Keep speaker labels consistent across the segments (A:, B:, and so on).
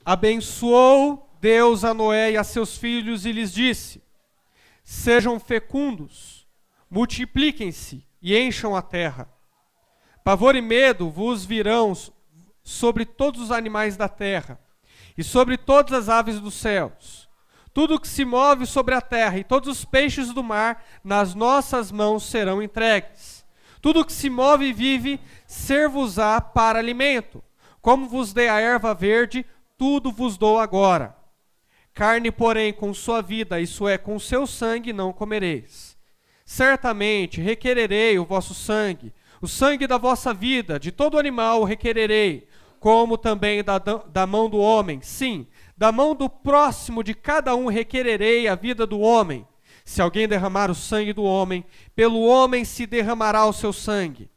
A: Abençoou Deus a Noé e a seus filhos e lhes disse: sejam fecundos, multipliquem-se e encham a terra. Pavor e medo vos virão sobre todos os animais da terra e sobre todas as aves dos céus. Tudo que se move sobre a terra e todos os peixes do mar nas nossas mãos serão entregues. Tudo que se move e vive ser-vos-á para alimento. Como vos dei a erva verde, tudo vos dou agora. Carne, porém, com sua vida, isso é, com seu sangue, não comereis. Certamente requererei o vosso sangue, o sangue da vossa vida, de todo animal o requererei, como também da mão do homem. Sim, da mão do próximo de cada um requererei a vida do homem. Se alguém derramar o sangue do homem, pelo homem se derramará o seu sangue.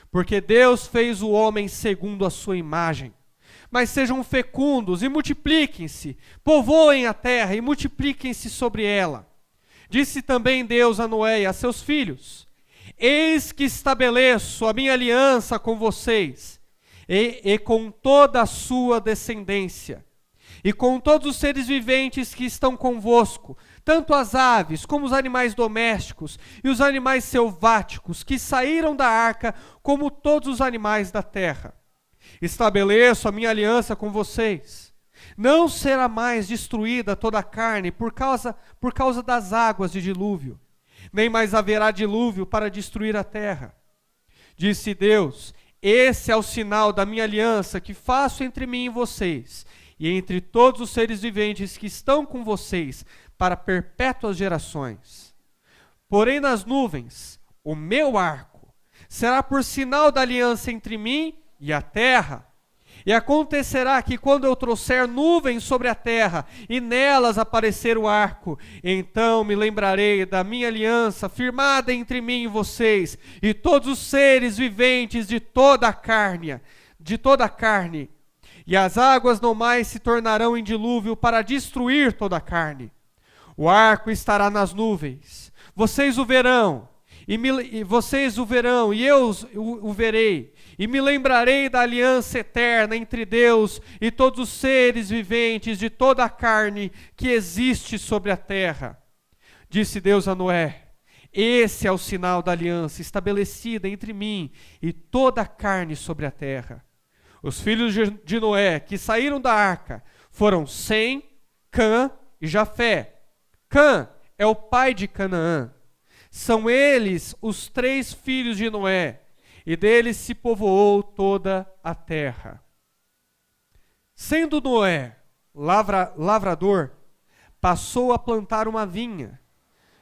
A: Porque Deus fez o homem segundo a sua imagem. Mas sejam fecundos e multipliquem-se, povoem a terra e multipliquem-se sobre ela. Disse também Deus a Noé e a seus filhos: eis que estabeleço a minha aliança com vocês e com toda a sua descendência, e com todos os seres viventes que estão convosco, tanto as aves como os animais domésticos e os animais selváticos que saíram da arca, como todos os animais da terra. Estabeleço a minha aliança com vocês. Não será mais destruída toda a carne por causa das águas de dilúvio, nem mais haverá dilúvio para destruir a terra. Disse Deus: esse é o sinal da minha aliança que faço entre mim e vocês, e entre todos os seres viventes que estão com vocês, para perpétuas gerações. Porém nas nuvens, o meu arco será por sinal da aliança entre mim e a terra. E acontecerá que quando eu trouxer nuvens sobre a terra e nelas aparecer o arco, então me lembrarei da minha aliança firmada entre mim e vocês e todos os seres viventes de toda a carne, e as águas não mais se tornarão em dilúvio para destruir toda a carne. O arco estará nas nuvens, vocês o verão, e eu o verei, e me lembrarei da aliança eterna entre Deus e todos os seres viventes de toda a carne que existe sobre a terra. Disse Deus a Noé: esse é o sinal da aliança estabelecida entre mim e toda a carne sobre a terra. Os filhos de Noé que saíram da arca foram Sem, Cã e Jafé. Cã é o pai de Canaã. São eles os 3 filhos de Noé, e deles se povoou toda a terra. Sendo Noé lavrador, passou a plantar uma vinha.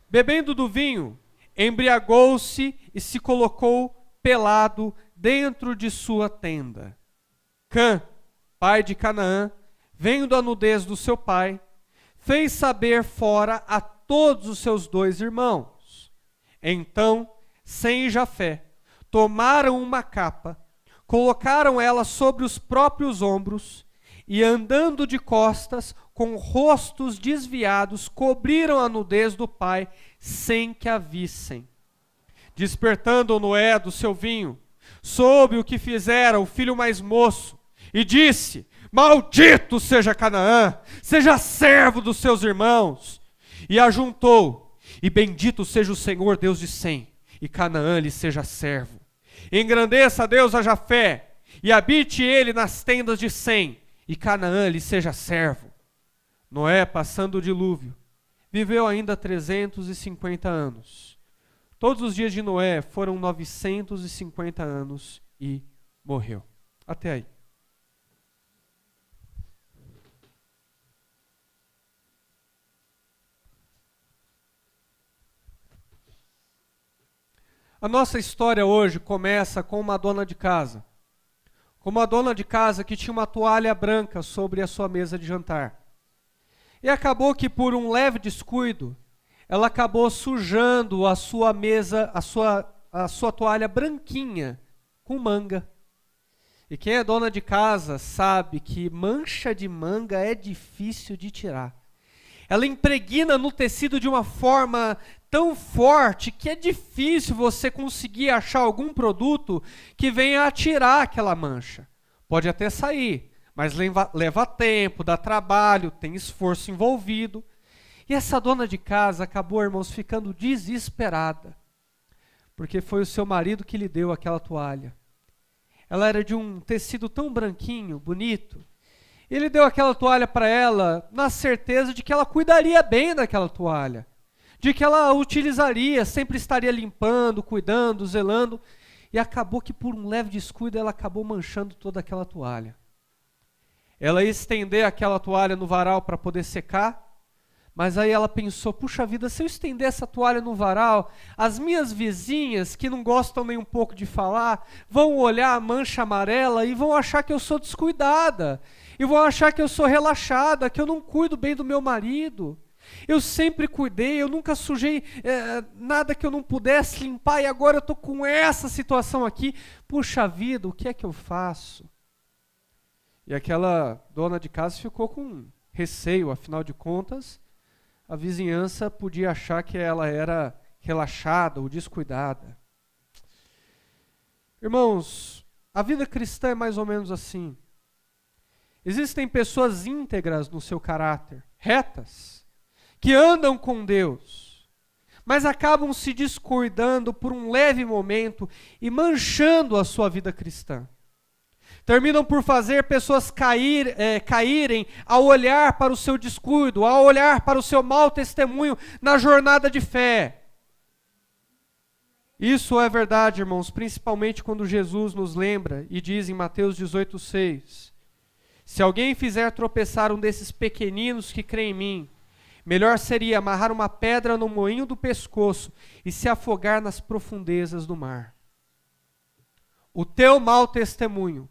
A: Bebendo do vinho, embriagou-se e se colocou pelado dentro de sua tenda. Cã, pai de Canaã, vendo a nudez do seu pai, fez saber fora a todos os seus 2 irmãos. Então, Sem e Jafé tomaram uma capa, colocaram ela sobre os próprios ombros e, andando de costas, com rostos desviados, cobriram a nudez do pai sem que a vissem. Despertando Noé do seu vinho, soube o que fizera o filho mais moço e disse: maldito seja Canaã, seja servo dos seus irmãos. E ajuntou: e bendito seja o Senhor Deus de Sem, e Canaã lhe seja servo. Engrandeça a Deus a Jafé, e habite ele nas tendas de Sem, e Canaã lhe seja servo. Noé, passando o dilúvio, viveu ainda 350 anos. Todos os dias de Noé foram 950 anos e morreu. Até aí. A nossa história hoje começa com uma dona de casa. Com uma dona de casa que tinha uma toalha branca sobre a sua mesa de jantar. E acabou que por um leve descuido, ela acabou sujando a sua mesa, a sua toalha branquinha com manga. E quem é dona de casa sabe que mancha de manga é difícil de tirar. Ela impregna no tecido de uma forma tão forte que é difícil você conseguir achar algum produto que venha a tirar aquela mancha. Pode até sair, Mas leva tempo, dá trabalho, tem esforço envolvido. E essa dona de casa acabou, irmãos, ficando desesperada, porque foi o seu marido que lhe deu aquela toalha. Ela era de um tecido tão branquinho, bonito. Ele deu aquela toalha para ela na certeza de que ela cuidaria bem daquela toalha, de que ela a utilizaria, sempre estaria limpando, cuidando, zelando. E acabou que por um leve descuido ela acabou manchando toda aquela toalha. Ela ia estender aquela toalha no varal para poder secar, mas aí ela pensou, puxa vida, se eu estender essa toalha no varal, as minhas vizinhas, que não gostam nem um pouco de falar, vão olhar a mancha amarela e vão achar que eu sou descuidada, e vão achar que eu sou relaxada, que eu não cuido bem do meu marido. Eu sempre cuidei, eu nunca sujei nada que eu não pudesse limpar, e agora eu estou com essa situação aqui. Puxa vida, o que é que eu faço? E aquela dona de casa ficou com receio, afinal de contas, a vizinhança podia achar que ela era relaxada ou descuidada. Irmãos, a vida cristã é mais ou menos assim. Existem pessoas íntegras no seu caráter, retas, que andam com Deus, mas acabam se descuidando por um leve momento e manchando a sua vida cristã. Terminam por fazer pessoas caírem ao olhar para o seu descuido, ao olhar para o seu mau testemunho na jornada de fé. Isso é verdade, irmãos, principalmente quando Jesus nos lembra e diz em Mateus 18:6, se alguém fizer tropeçar um desses pequeninos que crê em mim, melhor seria amarrar uma pedra no moinho do pescoço e se afogar nas profundezas do mar. O teu mau testemunho,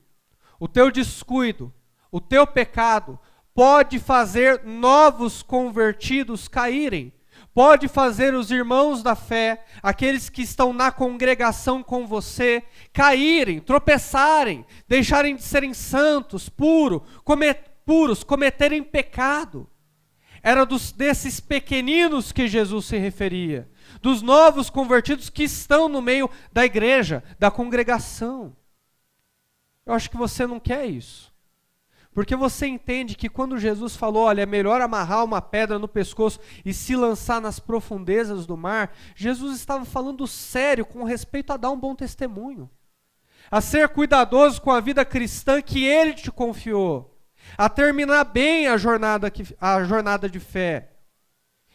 A: o teu descuido, o teu pecado pode fazer novos convertidos caírem, pode fazer os irmãos da fé, aqueles que estão na congregação com você, caírem, tropeçarem, deixarem de serem santos, puros, cometerem pecado. Era desses pequeninos que Jesus se referia, dos novos convertidos que estão no meio da igreja, da congregação. Eu acho que você não quer isso, porque você entende que quando Jesus falou, olha, é melhor amarrar uma pedra no pescoço e se lançar nas profundezas do mar, Jesus estava falando sério com respeito a dar um bom testemunho, a ser cuidadoso com a vida cristã que Ele te confiou, a terminar bem a jornada de fé.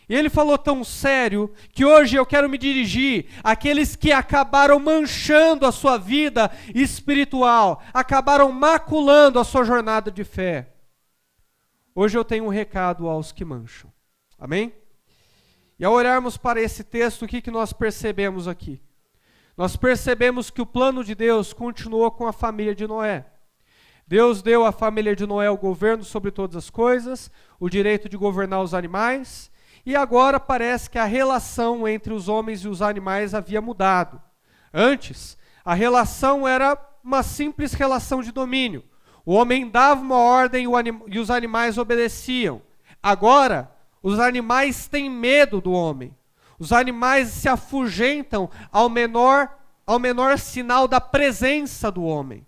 A: E Ele falou tão sério que hoje eu quero me dirigir àqueles que acabaram manchando a sua vida espiritual, acabaram maculando a sua jornada de fé. Hoje eu tenho um recado aos que mancham. Amém? E ao olharmos para esse texto, o que nós percebemos aqui? Nós percebemos que o plano de Deus continuou com a família de Noé. Deus deu à família de Noé o governo sobre todas as coisas, o direito de governar os animais, e agora parece que a relação entre os homens e os animais havia mudado. Antes, a relação era uma simples relação de domínio. O homem dava uma ordem e os animais obedeciam. Agora, os animais têm medo do homem. Os animais se afugentam ao menor sinal da presença do homem.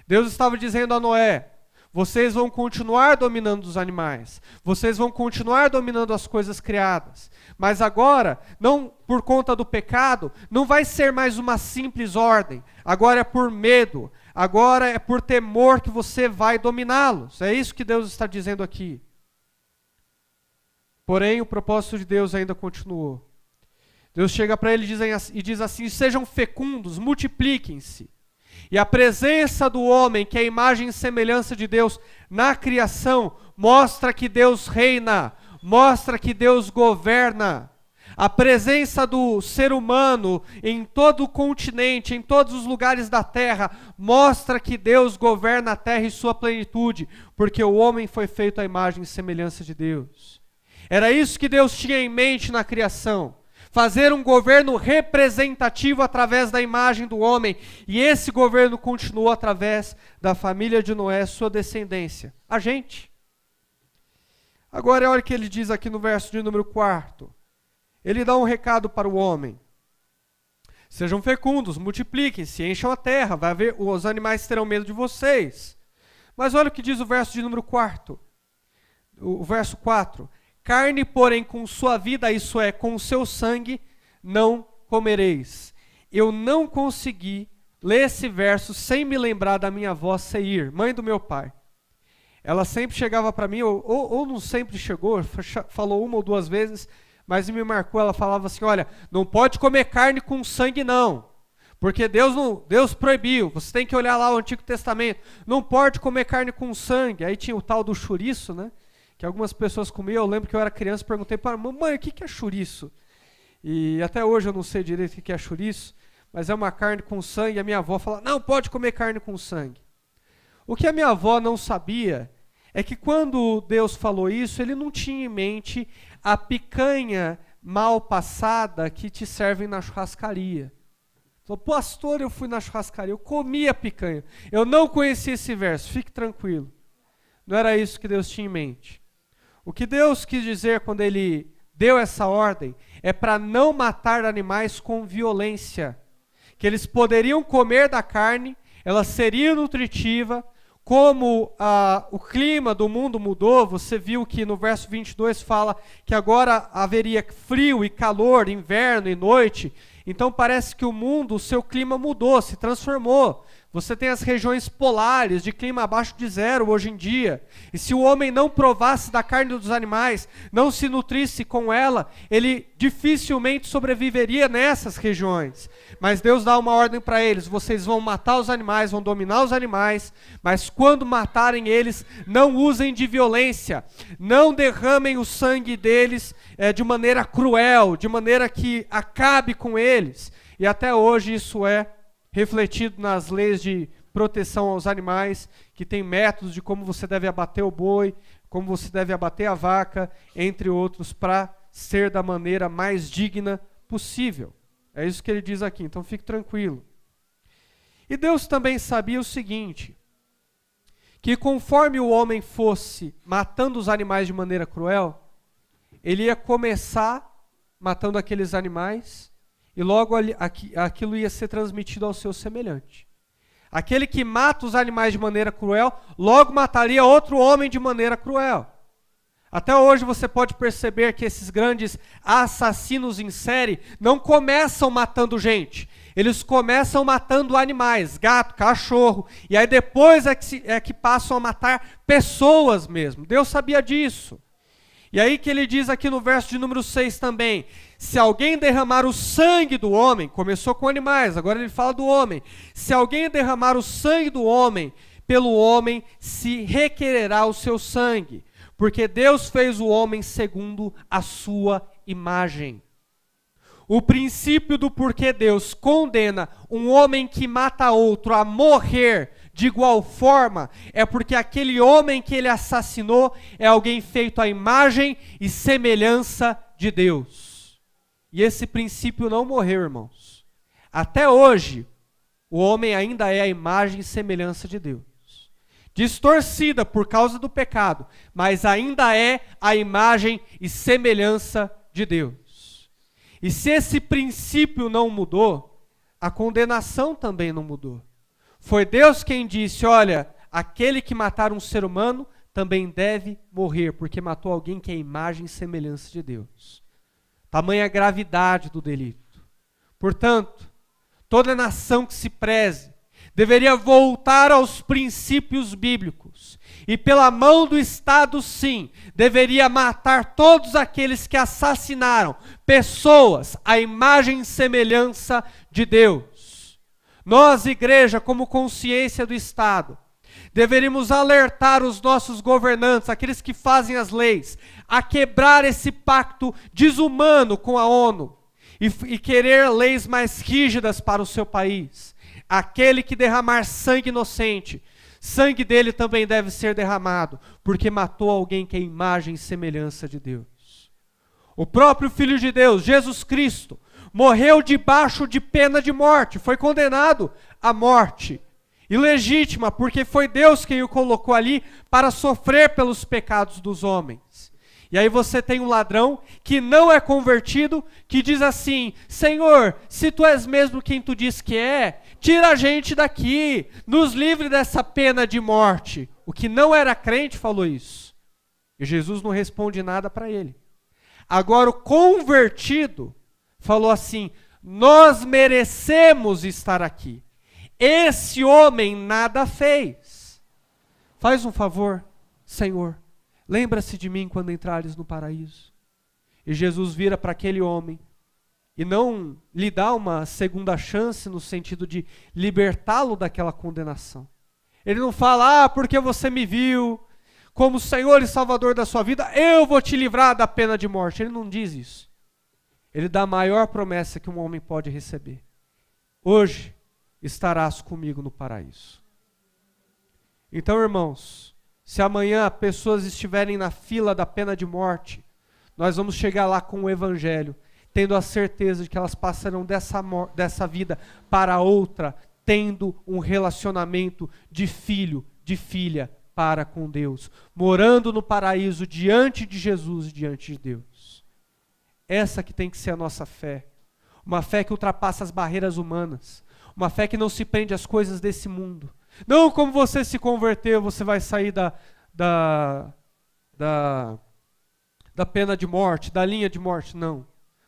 A: Deus estava dizendo a Noé, vocês vão continuar dominando os animais, vocês vão continuar dominando as coisas criadas, mas agora, não por conta do pecado, não vai ser mais uma simples ordem, agora é por medo, agora é por temor que você vai dominá-los. É isso que Deus está dizendo aqui. Porém, o propósito de Deus ainda continuou. Deus chega para ele e diz assim, sejam fecundos, multipliquem-se. E a presença do homem, que é a imagem e semelhança de Deus na criação, mostra que Deus reina, mostra que Deus governa. A presença do ser humano em todo o continente, em todos os lugares da terra, mostra que Deus governa a terra e sua plenitude, porque o homem foi feito à imagem e semelhança de Deus. Era isso que Deus tinha em mente na criação. Fazer um governo representativo através da imagem do homem. E esse governo continuou através da família de Noé, sua descendência. A gente. Agora olha o que ele diz aqui no verso de número 4. Ele dá um recado para o homem. Sejam fecundos, multipliquem-se, encham a terra. Os animais terão medo de vocês. Mas olha o que diz o verso de número 4. O verso 4. Carne, porém, com sua vida, isso é, com o seu sangue, não comereis. Eu não consegui ler esse verso sem me lembrar da minha avó Seir, mãe do meu pai. Ela sempre chegava para mim, ou não sempre chegou, falou uma ou duas vezes, mas me marcou, ela falava assim, olha, não pode comer carne com sangue não, porque Deus proibiu, você tem que olhar lá o Antigo Testamento, não pode comer carne com sangue. Aí tinha o tal do chouriço, né? Que algumas pessoas comiam. Eu lembro que eu era criança e perguntei para a mamãe, o que é chouriço? E até hoje eu não sei direito o que é chouriço, mas é uma carne com sangue. A minha avó fala, não pode comer carne com sangue. O que a minha avó não sabia é que quando Deus falou isso, ele não tinha em mente a picanha mal passada que te servem na churrascaria. Falou, pastor, eu fui na churrascaria, eu comi a picanha. Eu não conhecia esse verso, fique tranquilo. Não era isso que Deus tinha em mente. O que Deus quis dizer quando ele deu essa ordem é para não matar animais com violência. Que eles poderiam comer da carne, ela seria nutritiva. Como o clima do mundo mudou, você viu que no verso 22 fala que agora haveria frio e calor, inverno e noite. Então parece que o mundo, o seu clima mudou, se transformou. Você tem as regiões polares, de clima abaixo de zero hoje em dia. E se o homem não provasse da carne dos animais, não se nutrisse com ela, ele dificilmente sobreviveria nessas regiões. Mas Deus dá uma ordem para eles, vocês vão matar os animais, vão dominar os animais, mas quando matarem eles, não usem de violência, não derramem o sangue deles de maneira cruel, de maneira que acabe com eles. E até hoje isso é refletido nas leis de proteção aos animais, que tem métodos de como você deve abater o boi, como você deve abater a vaca, entre outros, para ser da maneira mais digna possível. É isso que ele diz aqui, então fique tranquilo. E Deus também sabia o seguinte, que conforme o homem fosse matando os animais de maneira cruel, ele ia começar matando aqueles animais, e logo aquilo ia ser transmitido ao seu semelhante. Aquele que mata os animais de maneira cruel, logo mataria outro homem de maneira cruel. Até hoje você pode perceber que esses grandes assassinos em série não começam matando gente. Eles começam matando animais, gato, cachorro, e aí depois é que passam a matar pessoas mesmo. Deus sabia disso. E aí que ele diz aqui no verso de número 6 também, se alguém derramar o sangue do homem, começou com animais, agora ele fala do homem, se alguém derramar o sangue do homem, pelo homem se requererá o seu sangue, porque Deus fez o homem segundo a sua imagem. O princípio do porquê Deus condena um homem que mata outro a morrer de igual forma, é porque aquele homem que ele assassinou é alguém feito à imagem e semelhança de Deus. E esse princípio não morreu, irmãos. Até hoje, o homem ainda é a imagem e semelhança de Deus. Distorcida por causa do pecado, mas ainda é a imagem e semelhança de Deus. E se esse princípio não mudou, a condenação também não mudou. Foi Deus quem disse, olha, aquele que matar um ser humano também deve morrer, porque matou alguém que é a imagem e semelhança de Deus. Tamanha a gravidade do delito. Portanto, toda nação que se preze deveria voltar aos princípios bíblicos. E pela mão do Estado, sim, deveria matar todos aqueles que assassinaram pessoas à imagem e semelhança de Deus. Nós, igreja, como consciência do Estado, deveríamos alertar os nossos governantes, aqueles que fazem as leis, a quebrar esse pacto desumano com a ONU e querer leis mais rígidas para o seu país. Aquele que derramar sangue inocente, sangue dele também deve ser derramado, porque matou alguém que é imagem e semelhança de Deus. O próprio Filho de Deus, Jesus Cristo, morreu debaixo de pena de morte, foi condenado à morte. Ilegítima, porque foi Deus quem o colocou ali para sofrer pelos pecados dos homens. E aí você tem um ladrão que não é convertido, que diz assim: Senhor, se tu és mesmo quem tu diz que é, tira a gente daqui, nos livre dessa pena de morte. O que não era crente falou isso. E Jesus não responde nada para ele. Agora o convertido falou assim: nós merecemos estar aqui. Esse homem nada fez. Faz um favor, Senhor. Lembra-se de mim quando entrares no paraíso. E Jesus vira para aquele homem e não lhe dá uma segunda chance no sentido de libertá-lo daquela condenação. Ele não fala: porque você me viu como Senhor e Salvador da sua vida, eu vou te livrar da pena de morte. Ele não diz isso. Ele dá a maior promessa que um homem pode receber: hoje estarás comigo no paraíso. Então, irmãos, se amanhã pessoas estiverem na fila da pena de morte, nós vamos chegar lá com o Evangelho, tendo a certeza de que elas passarão dessa vida para outra, tendo um relacionamento de filho, de filha para com Deus, morando no paraíso diante de Jesus e diante de Deus. Essa que tem que ser a nossa fé, uma fé que ultrapassa as barreiras humanas, uma fé que não se prende às coisas desse mundo. Não como você se converteu, você vai sair da pena de morte, da linha de morte. Não.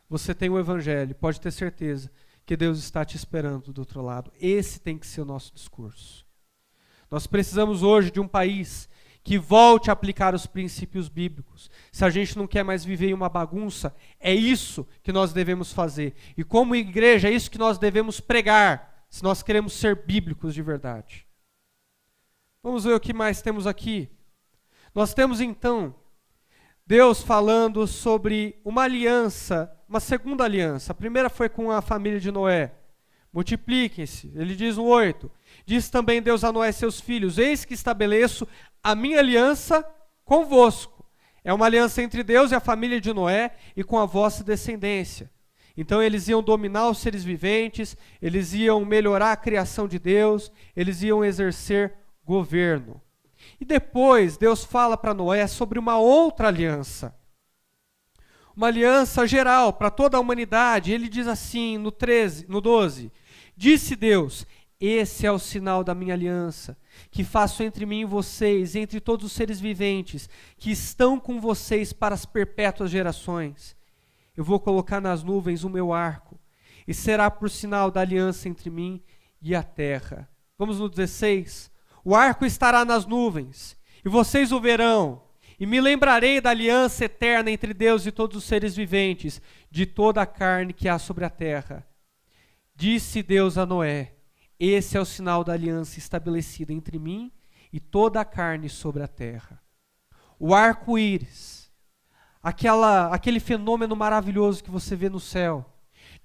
A: Você tem o Evangelho, pode ter certeza que Deus está te esperando do outro lado. Esse tem que ser o nosso discurso. Nós precisamos hoje de um país que volte a aplicar os princípios bíblicos. Se a gente não quer mais viver em uma bagunça, é isso que nós devemos fazer. E como igreja, é isso que nós devemos pregar, se nós queremos ser bíblicos de verdade. Vamos ver o que mais temos aqui. Nós temos então Deus falando sobre uma aliança, uma segunda aliança. A primeira foi com a família de Noé. Multipliquem-se. Ele diz no 8. Diz também Deus a Noé e seus filhos: eis que estabeleço a minha aliança convosco. É uma aliança entre Deus e a família de Noé e com a vossa descendência. Então eles iam dominar os seres viventes, eles iam melhorar a criação de Deus, eles iam exercer governo. E depois Deus fala para Noé sobre uma outra aliança. Uma aliança geral para toda a humanidade. Ele diz assim no 12. Disse Deus: esse é o sinal da minha aliança, que faço entre mim e vocês, entre todos os seres viventes, que estão com vocês para as perpétuas gerações. Eu vou colocar nas nuvens o meu arco, e será por sinal da aliança entre mim e a terra. Vamos no 16. O arco estará nas nuvens, e vocês o verão, e me lembrarei da aliança eterna entre Deus e todos os seres viventes, de toda a carne que há sobre a terra. Disse Deus a Noé: esse é o sinal da aliança estabelecida entre mim e toda a carne sobre a terra. O arco-íris, aquele fenômeno maravilhoso que você vê no céu,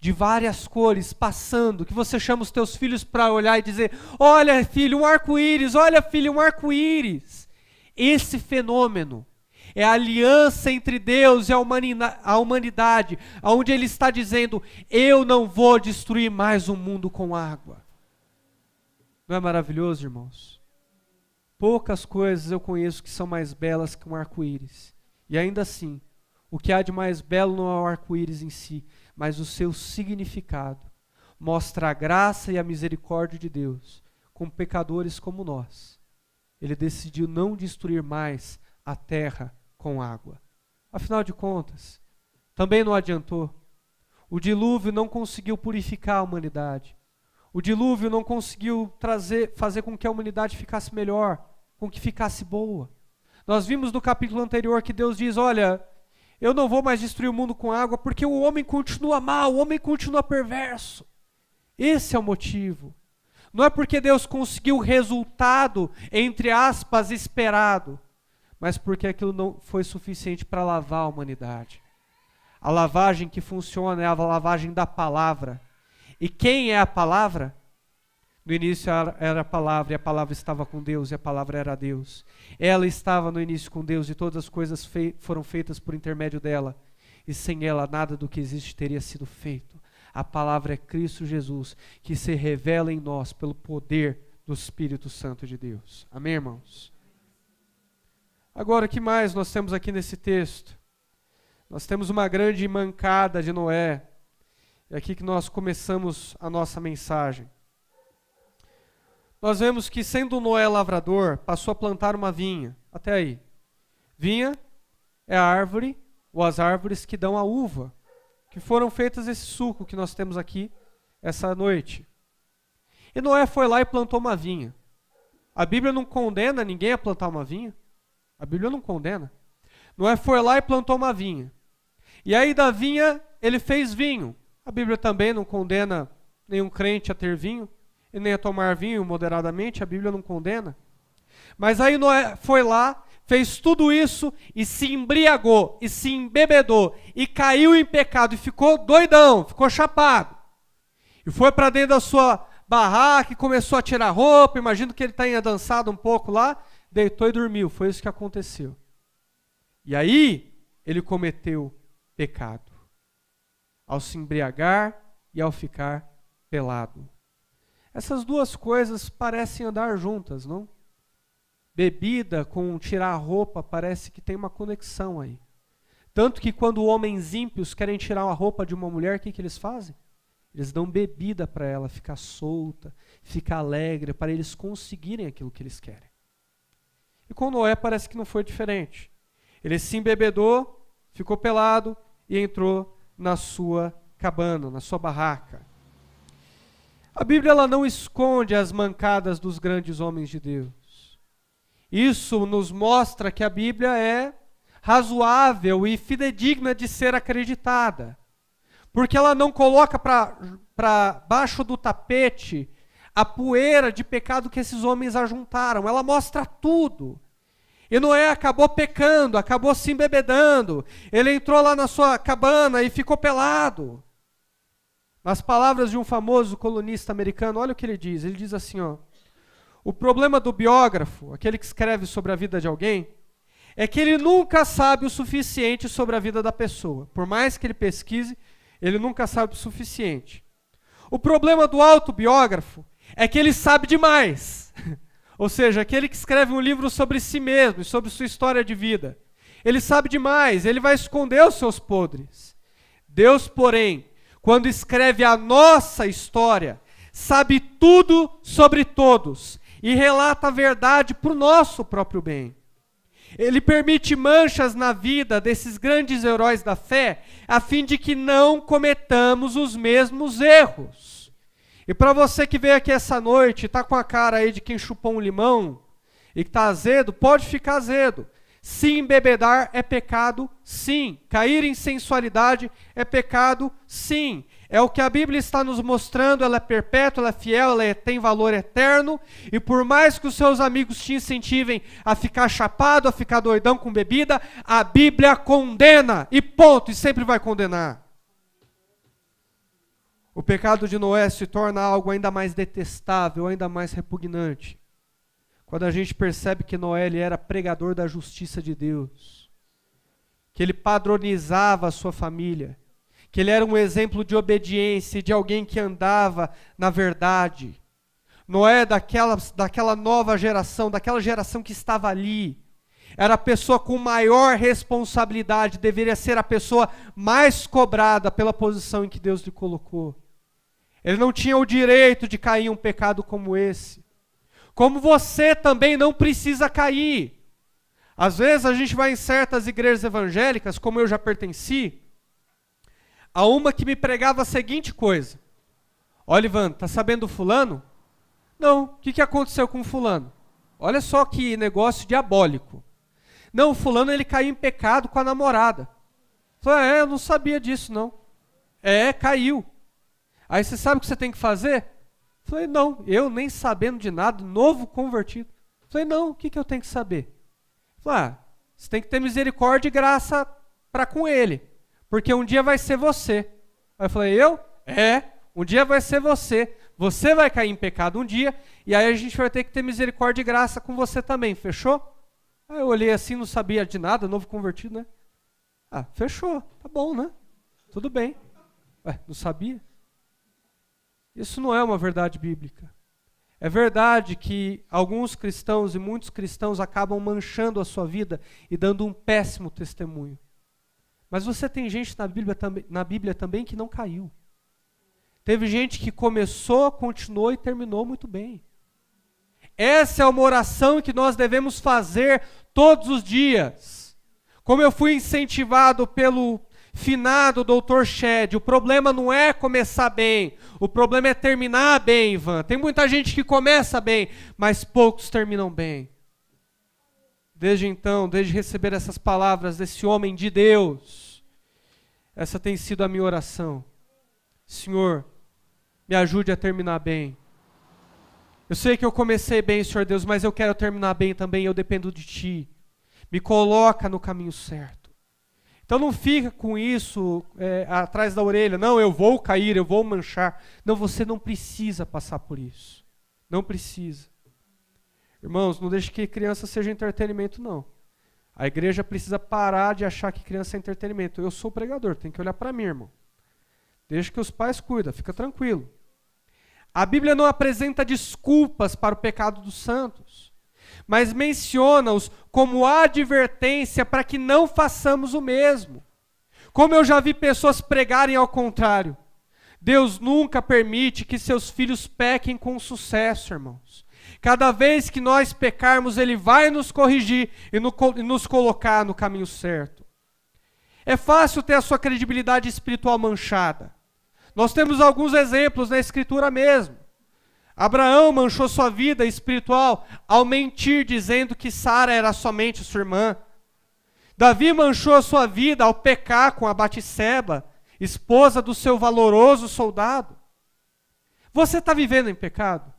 A: de várias cores passando, que você chama os teus filhos para olhar e dizer: olha filho, um arco-íris, olha filho, um arco-íris. Esse fenômeno é a aliança entre Deus e a humanidade, onde Ele está dizendo: eu não vou destruir mais o mundo com água. Não é maravilhoso, irmãos? Poucas coisas eu conheço que são mais belas que um arco-íris. E ainda assim, o que há de mais belo não é o arco-íris em si, mas o seu significado. Mostra a graça e a misericórdia de Deus com pecadores como nós. Ele decidiu não destruir mais a terra com água. Afinal de contas, também não adiantou. O dilúvio não conseguiu purificar a humanidade. O dilúvio não conseguiu fazer com que a humanidade ficasse melhor, com que ficasse boa. Nós vimos no capítulo anterior que Deus diz: olha, eu não vou mais destruir o mundo com água, porque o homem continua mal, o homem continua perverso. Esse é o motivo. Não é porque Deus conseguiu o resultado, entre aspas, esperado, mas porque aquilo não foi suficiente para lavar a humanidade. A lavagem que funciona é a lavagem da palavra. E quem é a palavra? No início era a palavra, e a palavra estava com Deus, e a palavra era Deus. Ela estava no início com Deus, e todas as coisas foram feitas por intermédio dela. E sem ela, nada do que existe teria sido feito. A palavra é Cristo Jesus, que se revela em nós pelo poder do Espírito Santo de Deus. Amém, irmãos? Agora, o que mais nós temos aqui nesse texto? Nós temos uma grande mancada de Noé. É aqui que nós começamos a nossa mensagem. Nós vemos que, sendo Noé lavrador, passou a plantar uma vinha. Até aí. Vinha é a árvore, ou as árvores que dão a uva, que foram feitas esse suco que nós temos aqui essa noite. E Noé foi lá e plantou uma vinha. A Bíblia não condena ninguém a plantar uma vinha. A Bíblia não condena. Noé foi lá e plantou uma vinha. E aí da vinha ele fez vinho. A Bíblia também não condena nenhum crente a ter vinho, e nem a tomar vinho moderadamente, a Bíblia não condena. Mas aí Noé foi lá, fez tudo isso e se embriagou, e se embebedou, e caiu em pecado, e ficou doidão, ficou chapado. E foi para dentro da sua barraca e começou a tirar roupa, imagino que ele tenha dançado um pouco lá, deitou e dormiu, foi isso que aconteceu. E aí ele cometeu pecado, ao se embriagar e ao ficar pelado. Essas duas coisas parecem andar juntas, não? Bebida com tirar a roupa parece que tem uma conexão aí. Tanto que quando homens ímpios querem tirar a roupa de uma mulher, o que eles fazem? Eles dão bebida para ela ficar solta, ficar alegre, para eles conseguirem aquilo que eles querem. E com Noé parece que não foi diferente. Ele se embebedou, ficou pelado e entrou na sua cabana, na sua barraca. A Bíblia ela não esconde as mancadas dos grandes homens de Deus. Isso nos mostra que a Bíblia é razoável e fidedigna de ser acreditada. Porque ela não coloca para baixo do tapete a poeira de pecado que esses homens ajuntaram. Ela mostra tudo. E Noé acabou pecando, acabou se embebedando. Ele entrou lá na sua cabana e ficou pelado. Nas palavras de um famoso colunista americano, olha o que ele diz. Ele diz assim, ó: o problema do biógrafo, aquele que escreve sobre a vida de alguém, é que ele nunca sabe o suficiente sobre a vida da pessoa. Por mais que ele pesquise, ele nunca sabe o suficiente. O problema do autobiógrafo é que ele sabe demais. Ou seja, aquele que escreve um livro sobre si mesmo e sobre sua história de vida. Ele sabe demais, ele vai esconder os seus podres. Deus, porém, quando escreve a nossa história, sabe tudo sobre todos e relata a verdade para o nosso próprio bem. Ele permite manchas na vida desses grandes heróis da fé, a fim de que não cometamos os mesmos erros. E para você que veio aqui essa noite, está com a cara aí de quem chupou um limão, e que está azedo, pode ficar azedo. Se embebedar é pecado, sim. Cair em sensualidade é pecado, sim. É o que a Bíblia está nos mostrando, ela é perpétua, ela é fiel, ela tem valor eterno. E por mais que os seus amigos te incentivem a ficar chapado, a ficar doidão com bebida, a Bíblia condena, e ponto, e sempre vai condenar. O pecado de Noé se torna algo ainda mais detestável, ainda mais repugnante, quando a gente percebe que Noé ele era pregador da justiça de Deus, que ele padronizava a sua família, que ele era um exemplo de obediência, de alguém que andava na verdade. Noé daquela nova geração, daquela geração que estava ali, era a pessoa com maior responsabilidade, deveria ser a pessoa mais cobrada pela posição em que Deus lhe colocou. Ele não tinha o direito de cair em um pecado como esse. Como você também não precisa cair. Às vezes a gente vai em certas igrejas evangélicas, como eu já pertenci, a uma que me pregava a seguinte coisa: olha, Ivan, tá sabendo do fulano? Não, o que aconteceu com o fulano? Olha só que negócio diabólico. Não, o fulano ele caiu em pecado com a namorada. Falei, eu não sabia disso não. Caiu. Aí você sabe o que você tem que fazer? Falei, não, eu nem sabendo de nada, novo convertido. Falei, não, o que eu tenho que saber? Falei, você tem que ter misericórdia e graça para com ele, porque um dia vai ser você. Aí eu falei, um dia vai ser você. Você vai cair em pecado um dia, e aí a gente vai ter que ter misericórdia e graça com você também, fechou? Aí eu olhei assim, não sabia de nada, novo convertido, né? Fechou, tá bom, né? Tudo bem. Não sabia? Isso não é uma verdade bíblica. É verdade que alguns cristãos e muitos cristãos acabam manchando a sua vida e dando um péssimo testemunho. Mas você tem gente na Bíblia também que não caiu. Teve gente que começou, continuou e terminou muito bem. Essa é uma oração que nós devemos fazer todos os dias. Como eu fui incentivado pelo finado Dr. Shed, o problema não é começar bem, o problema é terminar bem, Ivan. Tem muita gente que começa bem, mas poucos terminam bem. Desde então, desde receber essas palavras desse homem de Deus, essa tem sido a minha oração. Senhor, me ajude a terminar bem. Eu sei que eu comecei bem, Senhor Deus, mas eu quero terminar bem também, eu dependo de Ti. Me coloca no caminho certo. Então não fica com isso atrás da orelha. Não, eu vou cair, eu vou manchar. Não, você não precisa passar por isso. Não precisa. Irmãos, não deixe que criança seja entretenimento, não. A igreja precisa parar de achar que criança é entretenimento. Eu sou pregador, tem que olhar para mim, irmão. Deixa que os pais cuidam, fica tranquilo. A Bíblia não apresenta desculpas para o pecado dos santos, mas menciona-os como advertência para que não façamos o mesmo. Como eu já vi pessoas pregarem ao contrário. Deus nunca permite que seus filhos pequem com sucesso, irmãos. Cada vez que nós pecarmos, Ele vai nos corrigir e nos colocar no caminho certo. É fácil ter a sua credibilidade espiritual manchada. Nós temos alguns exemplos na Escritura mesmo. Abraão manchou sua vida espiritual ao mentir, dizendo que Sara era somente sua irmã. Davi manchou a sua vida ao pecar com a Batseba, esposa do seu valoroso soldado. Você está vivendo em pecado?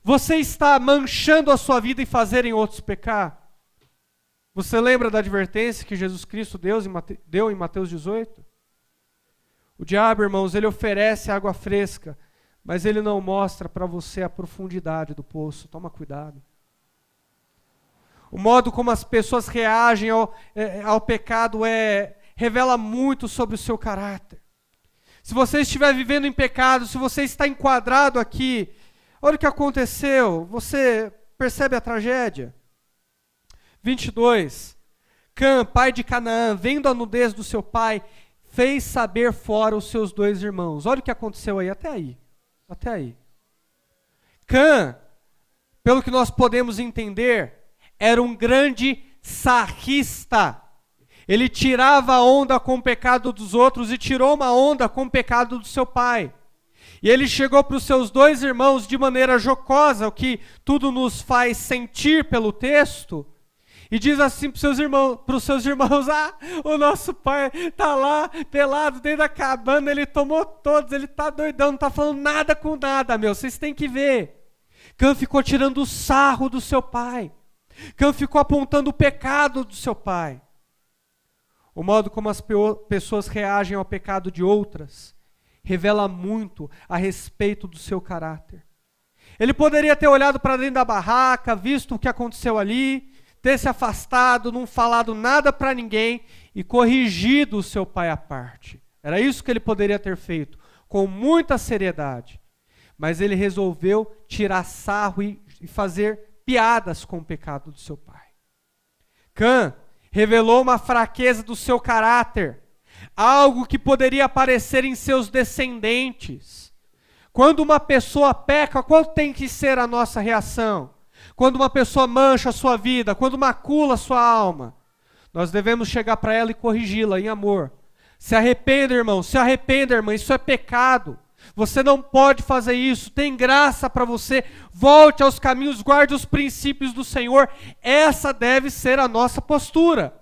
A: Você está manchando a sua vida e fazendo outros pecar? Você lembra da advertência que Jesus Cristo deu em Mateus 18? O diabo, irmãos, ele oferece água fresca, mas ele não mostra para você a profundidade do poço. Toma cuidado. O modo como as pessoas reagem ao pecado revela muito sobre o seu caráter. Se você estiver vivendo em pecado, se você está enquadrado aqui, olha o que aconteceu, você percebe a tragédia. 22. Cã, pai de Canaã, vendo a nudez do seu pai, fez saber fora os seus 2 irmãos. Olha o que aconteceu aí, até aí. Até aí. Cã, pelo que nós podemos entender, era um grande sarrista. Ele tirava a onda com o pecado dos outros e tirou uma onda com o pecado do seu pai. E ele chegou para os seus 2 irmãos de maneira jocosa, o que tudo nos faz sentir pelo texto, e diz assim para os seus irmãos, o nosso pai está lá, pelado, dentro da cabana, ele tomou todos, ele está doidão, não está falando nada com nada, vocês têm que ver. Cã ficou tirando o sarro do seu pai. Cã ficou apontando o pecado do seu pai. O modo como as pessoas reagem ao pecado de outras revela muito a respeito do seu caráter. Ele poderia ter olhado para dentro da barraca, visto o que aconteceu ali, ter se afastado, não falado nada para ninguém e corrigido o seu pai à parte. Era isso que ele poderia ter feito, com muita seriedade. Mas ele resolveu tirar sarro e fazer piadas com o pecado do seu pai. Cã revelou uma fraqueza do seu caráter, algo que poderia aparecer em seus descendentes. Quando uma pessoa peca, qual tem que ser a nossa reação? Quando uma pessoa mancha a sua vida, quando macula a sua alma, nós devemos chegar para ela e corrigi-la em amor. Se arrependa, irmão, se arrependa, irmã, isso é pecado. Você não pode fazer isso, tem graça para você, volte aos caminhos, guarde os princípios do Senhor. Essa deve ser a nossa postura.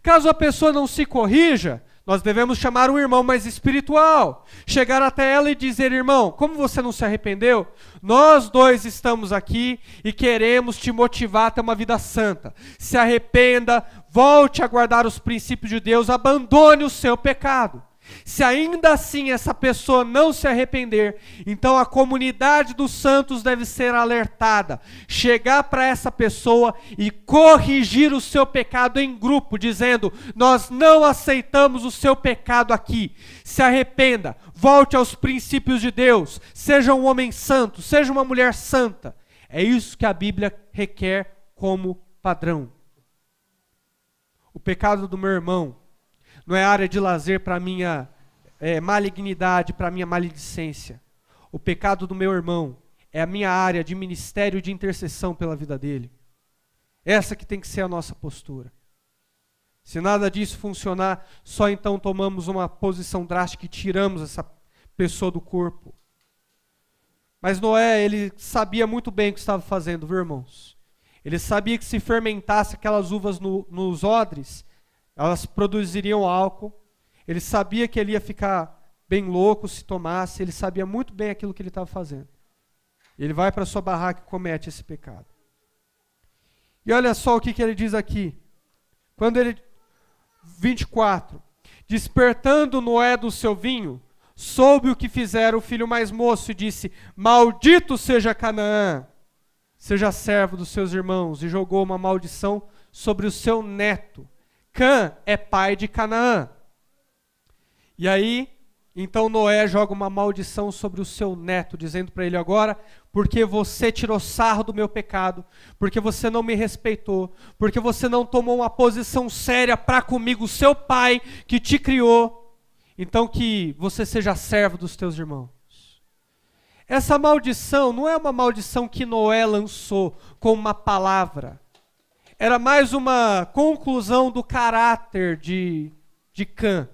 A: Caso a pessoa não se corrija, nós devemos chamar um irmão mais espiritual, chegar até ela e dizer, irmão, como você não se arrependeu? Nós 2 estamos aqui e queremos te motivar a ter uma vida santa. Se arrependa, volte a guardar os princípios de Deus, abandone o seu pecado. Se ainda assim essa pessoa não se arrepender, então a comunidade dos santos deve ser alertada, chegar para essa pessoa e corrigir o seu pecado em grupo, dizendo, nós não aceitamos o seu pecado aqui, se arrependa, volte aos princípios de Deus, seja um homem santo, seja uma mulher santa. É isso que a Bíblia requer como padrão. O pecado do meu irmão não é área de lazer para a minha malignidade, para a minha maledicência. O pecado do meu irmão é a minha área de ministério de intercessão pela vida dele. Essa que tem que ser a nossa postura. Se nada disso funcionar, só então tomamos uma posição drástica e tiramos essa pessoa do corpo. Mas Noé, ele sabia muito bem o que estava fazendo, viu, irmãos? Ele sabia que se fermentasse aquelas uvas nos odres, elas produziriam álcool. Ele sabia que ele ia ficar bem louco se tomasse. Ele sabia muito bem aquilo que ele estava fazendo. Ele vai para a sua barraca e comete esse pecado. E olha só o que ele diz aqui. 24. Despertando Noé do seu vinho, soube o que fizera o filho mais moço e disse: maldito seja Canaã, seja servo dos seus irmãos, e jogou uma maldição sobre o seu neto. Cã é pai de Canaã. E aí, então Noé joga uma maldição sobre o seu neto, dizendo para ele agora: porque você tirou sarro do meu pecado, porque você não me respeitou, porque você não tomou uma posição séria para comigo, seu pai que te criou, então que você seja servo dos teus irmãos. Essa maldição não é uma maldição que Noé lançou com uma palavra. Era mais uma conclusão do caráter de Cã.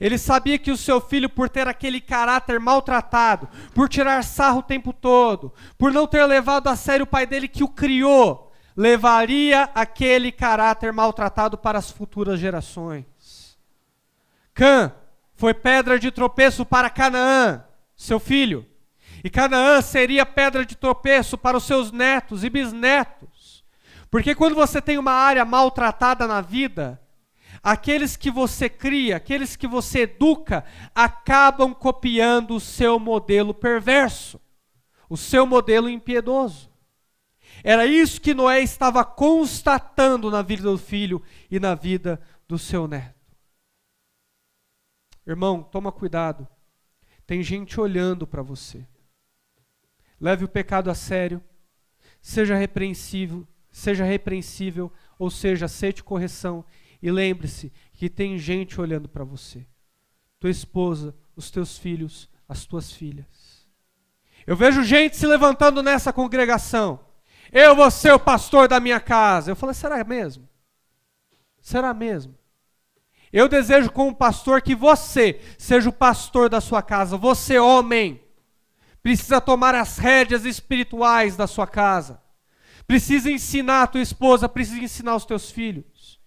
A: Ele sabia que o seu filho, por ter aquele caráter maltratado, por tirar sarro o tempo todo, por não ter levado a sério o pai dele que o criou, levaria aquele caráter maltratado para as futuras gerações. Cã foi pedra de tropeço para Canaã, seu filho. E Canaã seria pedra de tropeço para os seus netos e bisnetos. Porque quando você tem uma área maltratada na vida, aqueles que você cria, aqueles que você educa, acabam copiando o seu modelo perverso, o seu modelo impiedoso. Era isso que Noé estava constatando na vida do filho e na vida do seu neto. Irmão, toma cuidado. Tem gente olhando para você. Leve o pecado a sério. Seja repreensível, ou seja, aceite correção. E lembre-se que tem gente olhando para você. Tua esposa, os teus filhos, as tuas filhas. Eu vejo gente se levantando nessa congregação. Eu vou ser o pastor da minha casa. Eu falei, será mesmo? Será mesmo? Eu desejo como pastor que você seja o pastor da sua casa. Você, homem, precisa tomar as rédeas espirituais da sua casa. Precisa ensinar a tua esposa, precisa ensinar os teus filhos.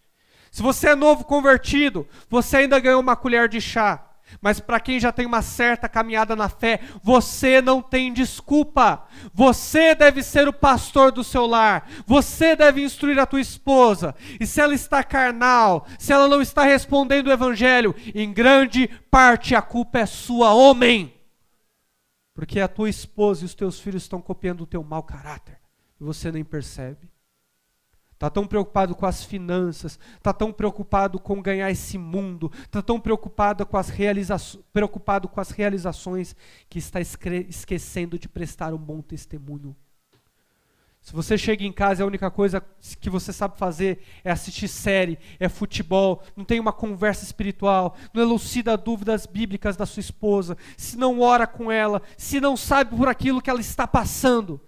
A: Se você é novo convertido, você ainda ganhou uma colher de chá. Mas para quem já tem uma certa caminhada na fé, você não tem desculpa. Você deve ser o pastor do seu lar. Você deve instruir a tua esposa. E se ela está carnal, se ela não está respondendo o evangelho, em grande parte a culpa é sua, homem. Porque a tua esposa e os teus filhos estão copiando o teu mau caráter. E você nem percebe. Está tão preocupado com as finanças, está tão preocupado com ganhar esse mundo, está tão preocupado com as realizações que está esquecendo de prestar um bom testemunho. Se você chega em casa e a única coisa que você sabe fazer é assistir série, é futebol, não tem uma conversa espiritual, não elucida dúvidas bíblicas da sua esposa, se não ora com ela, se não sabe por aquilo que ela está passando,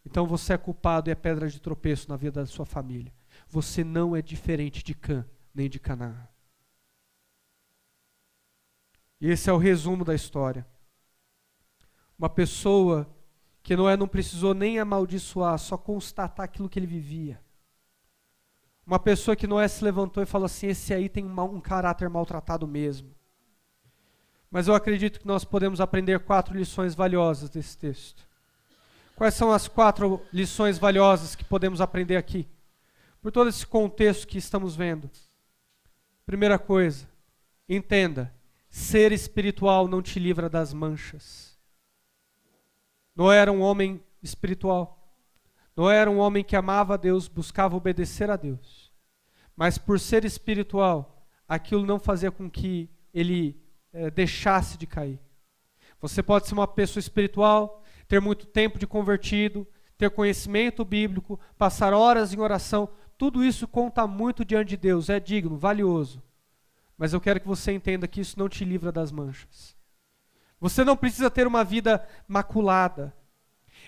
A: então você é culpado e é pedra de tropeço na vida da sua família. Você não é diferente de Cã, nem de Canaã. E esse é o resumo da história. Uma pessoa que Noé não precisou nem amaldiçoar, só constatar aquilo que ele vivia. Uma pessoa que Noé se levantou e falou assim, esse aí tem um caráter maltratado mesmo. Mas eu acredito que nós podemos aprender 4 lições valiosas desse texto. Quais são as 4 lições valiosas que podemos aprender aqui? Por todo esse contexto que estamos vendo. Primeira coisa, entenda, ser espiritual não te livra das manchas. Noé era um homem espiritual. Noé era um homem que amava a Deus, buscava obedecer a Deus. Mas por ser espiritual, aquilo não fazia com que ele deixasse de cair. Você pode ser uma pessoa espiritual, ter muito tempo de convertido, ter conhecimento bíblico, passar horas em oração, tudo isso conta muito diante de Deus, é digno, valioso. Mas eu quero que você entenda que isso não te livra das manchas. Você não precisa ter uma vida maculada.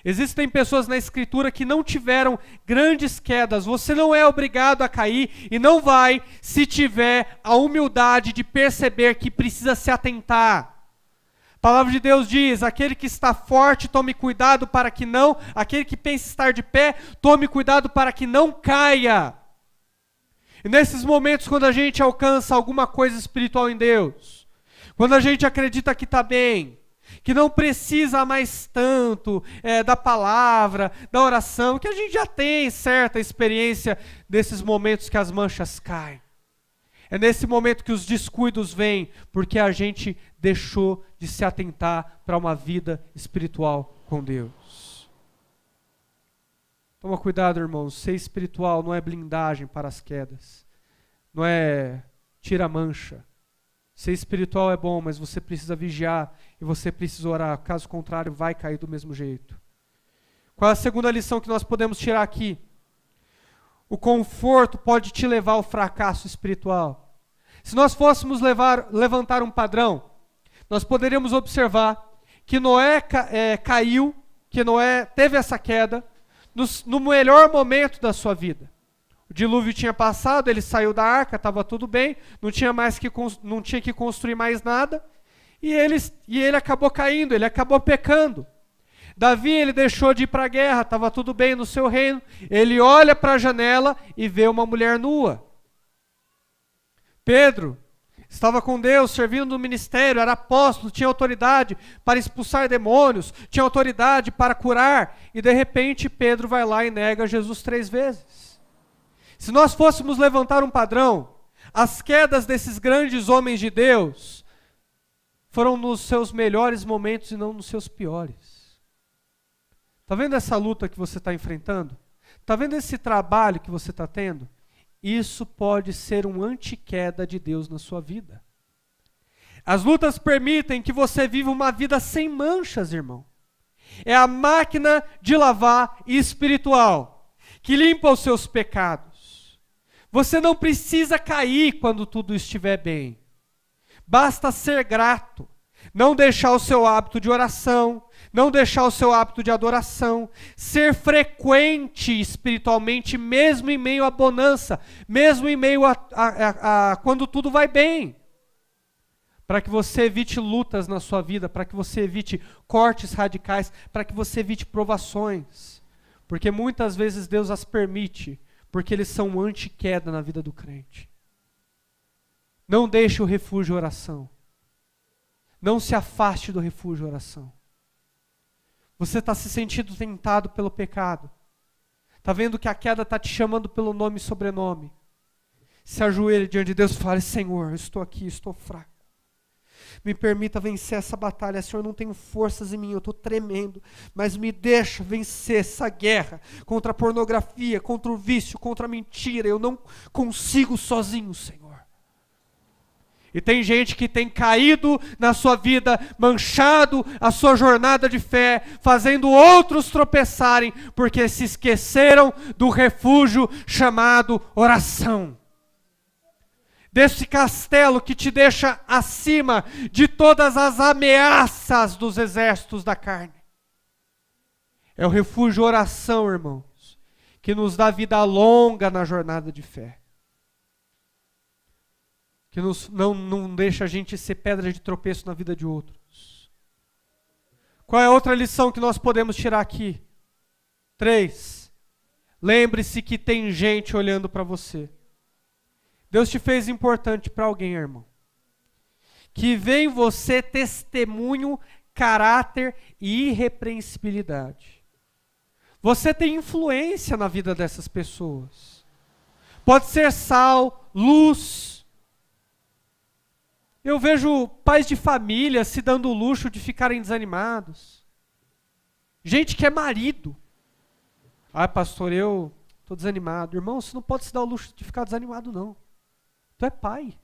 A: Existem pessoas na Escritura que não tiveram grandes quedas. Você não é obrigado a cair e não vai se tiver a humildade de perceber que precisa se atentar. A palavra de Deus diz, aquele que está forte, tome cuidado para que não, aquele que pensa estar de pé, tome cuidado para que não caia. E nesses momentos, quando a gente alcança alguma coisa espiritual em Deus, quando a gente acredita que está bem, que não precisa mais tanto da palavra, da oração, que a gente já tem certa experiência desses momentos que as manchas caem. É nesse momento que os descuidos vêm, porque a gente deixou de se atentar para uma vida espiritual com Deus. Toma cuidado, irmãos, ser espiritual não é blindagem para as quedas, não é tira-mancha. Ser espiritual é bom, mas você precisa vigiar e você precisa orar, caso contrário vai cair do mesmo jeito. Qual é a segunda lição que nós podemos tirar aqui? O conforto pode te levar ao fracasso espiritual. Se nós fôssemos levantar um padrão, nós poderíamos observar que Noé caiu, que Noé teve essa queda no melhor momento da sua vida. O dilúvio tinha passado, ele saiu da arca, estava tudo bem, não tinha que construir mais nada, e ele acabou caindo, ele acabou pecando. Davi, ele deixou de ir para a guerra, estava tudo bem no seu reino, ele olha para a janela e vê uma mulher nua. Pedro estava com Deus, servindo no ministério, era apóstolo, tinha autoridade para expulsar demônios, tinha autoridade para curar, e de repente Pedro vai lá e nega Jesus 3 vezes. Se nós fôssemos levantar um padrão, as quedas desses grandes homens de Deus foram nos seus melhores momentos e não nos seus piores. Está vendo essa luta que você está enfrentando? Está vendo esse trabalho que você está tendo? Isso pode ser um anti-queda de Deus na sua vida. As lutas permitem que você viva uma vida sem manchas, irmão. É a máquina de lavar espiritual que limpa os seus pecados. Você não precisa cair quando tudo estiver bem. Basta ser grato. Não deixar o seu hábito de oração, não deixar o seu hábito de adoração, ser frequente espiritualmente, mesmo em meio à bonança, mesmo em meio a quando tudo vai bem. Para que você evite lutas na sua vida, para que você evite cortes radicais, para que você evite provações. Porque muitas vezes Deus as permite, porque eles são anti-queda na vida do crente. Não deixe o refúgio oração. Não se afaste do refúgio oração. Você está se sentindo tentado pelo pecado. Está vendo que a queda está te chamando pelo nome e sobrenome. Se ajoelhe diante de Deus e fale, Senhor, eu estou aqui, estou fraco. Me permita vencer essa batalha. Senhor, eu não tenho forças em mim, eu estou tremendo. Mas me deixa vencer essa guerra contra a pornografia, contra o vício, contra a mentira. Eu não consigo sozinho, Senhor. E tem gente que tem caído na sua vida, manchado a sua jornada de fé, fazendo outros tropeçarem, porque se esqueceram do refúgio chamado oração. Desse castelo que te deixa acima de todas as ameaças dos exércitos da carne. É o refúgio oração, irmãos, que nos dá vida longa na jornada de fé. Que não deixa a gente ser pedra de tropeço na vida de outros. Qual é a outra lição que nós podemos tirar aqui? 3. Lembre-se que tem gente olhando para você. Deus te fez importante para alguém, irmão. Que vê em você testemunho, caráter e irrepreensibilidade. Você tem influência na vida dessas pessoas. Pode ser sal, luz. Eu vejo pais de família se dando o luxo de ficarem desanimados. Gente que é marido. Ah, pastor, eu estou desanimado. Irmão, você não pode se dar o luxo de ficar desanimado, não. Tu é pai.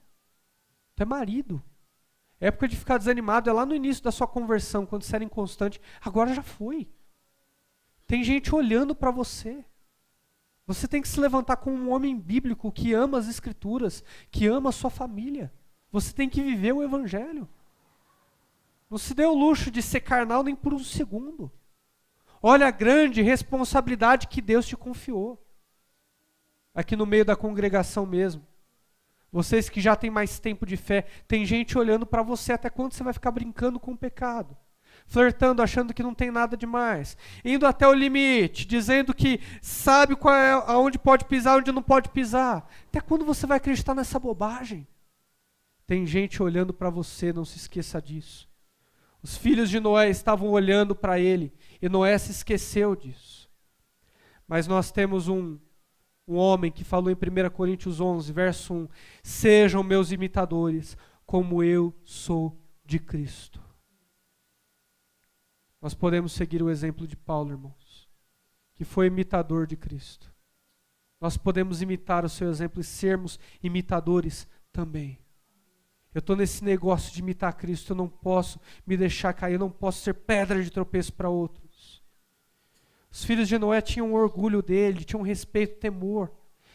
A: Tu é marido. A época de ficar desanimado é lá no início da sua conversão, quando você era inconstante. Agora já foi. Tem gente olhando para você. Você tem que se levantar como um homem bíblico que ama as Escrituras, que ama a sua família. Você tem que viver o Evangelho. Não se dê o luxo de ser carnal nem por um segundo. Olha a grande responsabilidade que Deus te confiou. Aqui no meio da congregação mesmo. Vocês que já têm mais tempo de fé, tem gente olhando para você até quando você vai ficar brincando com o pecado. Flertando, achando que não tem nada demais. Indo até o limite, dizendo que sabe qual é, aonde pode pisar, onde não pode pisar. Até quando você vai acreditar nessa bobagem? Tem gente olhando para você, não se esqueça disso. Os filhos de Noé estavam olhando para ele e Noé se esqueceu disso. Mas nós temos um homem que falou em 1 Coríntios 11, verso 1, sejam meus imitadores, como eu sou de Cristo. Nós podemos seguir o exemplo de Paulo, irmãos, que foi imitador de Cristo. Nós podemos imitar o seu exemplo e sermos imitadores também. Eu estou nesse negócio de imitar Cristo, eu não posso me deixar cair, eu não posso ser pedra de tropeço para outros. Os filhos de Noé tinham orgulho dele, tinham respeito, temor.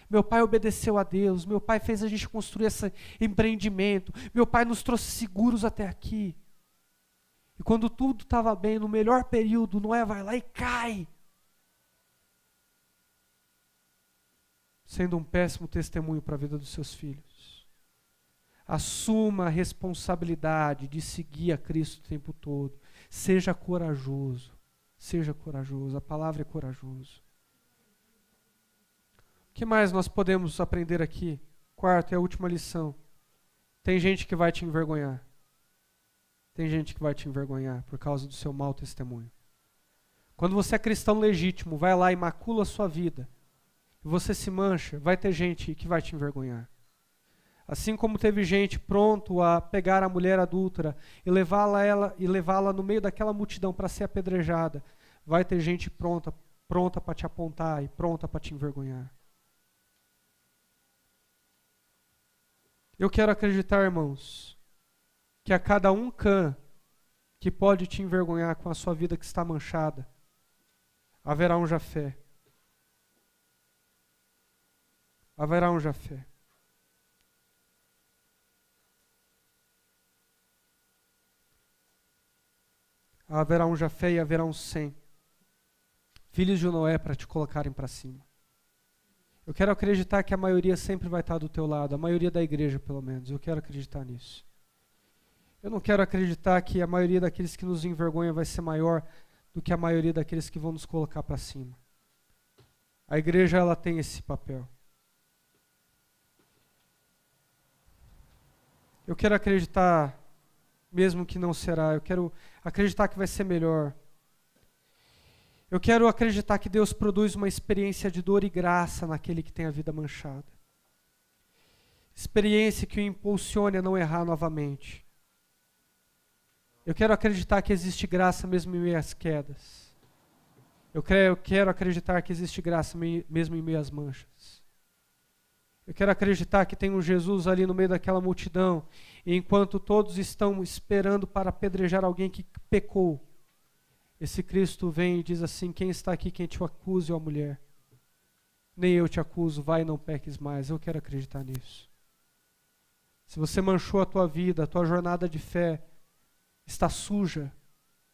A: Meu pai obedeceu a Deus, meu pai fez a gente construir esse empreendimento, meu pai nos trouxe seguros até aqui. E quando tudo estava bem, no melhor período, Noé vai lá e cai. Sendo um péssimo testemunho para a vida dos seus filhos. Assuma a responsabilidade de seguir a Cristo o tempo todo. Seja corajoso. Seja corajoso. A palavra é corajoso. O que mais nós podemos aprender aqui? Quarta e a última lição. Tem gente que vai te envergonhar. Tem gente que vai te envergonhar por causa do seu mau testemunho. Quando você é cristão legítimo, vai lá e macula a sua vida, e você se mancha, vai ter gente que vai te envergonhar. Assim como teve gente pronto a pegar a mulher adúltera e levá-la no meio daquela multidão para ser apedrejada, vai ter gente pronta para te apontar e pronta para te envergonhar. Eu quero acreditar, irmãos, que a cada um cã que pode te envergonhar com a sua vida que está manchada, haverá um Jafé. Haverá um Jafé. Haverá um Jafé e haverá um Sem. Filhos de Noé para te colocarem para cima. Eu quero acreditar que a maioria sempre vai estar do teu lado, a maioria da igreja pelo menos. Eu quero acreditar nisso. Eu não quero acreditar que a maioria daqueles que nos envergonham vai ser maior do que a maioria daqueles que vão nos colocar para cima. A igreja, ela tem esse papel. Eu quero acreditar, mesmo que não será, eu quero acreditar que vai ser melhor. Eu quero acreditar que Deus produz uma experiência de dor e graça naquele que tem a vida manchada. Experiência que o impulsione a não errar novamente. Eu quero acreditar que existe graça mesmo em meio às quedas. Eu quero acreditar que existe graça mesmo em meio às manchas. Eu quero acreditar que tem um Jesus ali no meio daquela multidão, e enquanto todos estão esperando para apedrejar alguém que pecou, esse Cristo vem e diz assim: quem está aqui, quem te acuse, ó mulher? Nem eu te acuso, vai e não peques mais. Eu quero acreditar nisso. Se você manchou a tua vida, a tua jornada de fé está suja,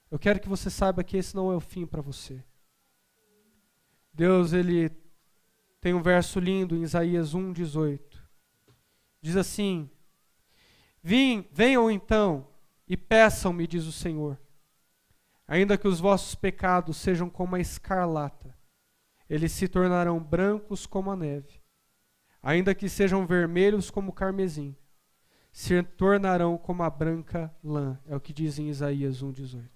A: eu quero que você saiba que esse não é o fim para você. Deus, Ele tem um verso lindo em Isaías 1:18. Diz assim: venham então e peçam-me, diz o Senhor, ainda que os vossos pecados sejam como a escarlata, eles se tornarão brancos como a neve. Ainda que sejam vermelhos como o carmesim, se tornarão como a branca lã. É o que diz em Isaías 1:18.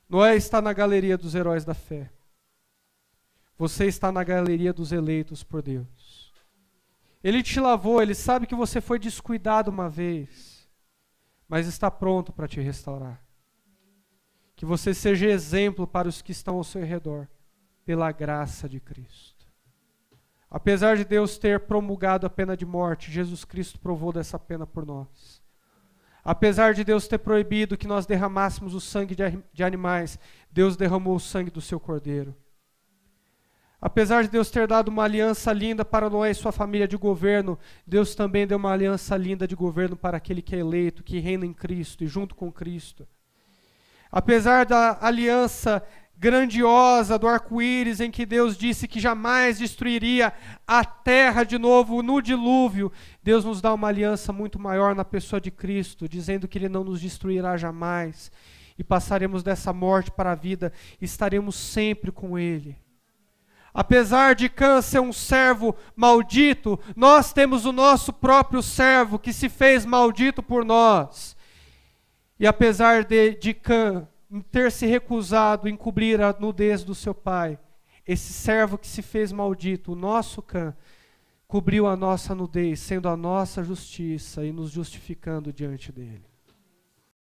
A: Noé está na galeria dos heróis da fé. Você está na galeria dos eleitos por Deus. Ele te lavou, Ele sabe que você foi descuidado uma vez, mas está pronto para te restaurar. Que você seja exemplo para os que estão ao seu redor, pela graça de Cristo. Apesar de Deus ter promulgado a pena de morte, Jesus Cristo provou dessa pena por nós. Apesar de Deus ter proibido que nós derramássemos o sangue de animais, Deus derramou o sangue do seu Cordeiro. Apesar de Deus ter dado uma aliança linda para Noé e sua família de governo, Deus também deu uma aliança linda de governo para aquele que é eleito, que reina em Cristo e junto com Cristo. Apesar da aliança grandiosa do arco-íris, em que Deus disse que jamais destruiria a terra de novo no dilúvio, Deus nos dá uma aliança muito maior na pessoa de Cristo, dizendo que Ele não nos destruirá jamais, e passaremos dessa morte para a vida, e estaremos sempre com Ele. Apesar de Cã ser um servo maldito, nós temos o nosso próprio servo que se fez maldito por nós. E apesar de Cã ter se recusado a encobrir a nudez do seu pai, esse servo que se fez maldito, o nosso Cã, cobriu a nossa nudez, sendo a nossa justiça e nos justificando diante dele.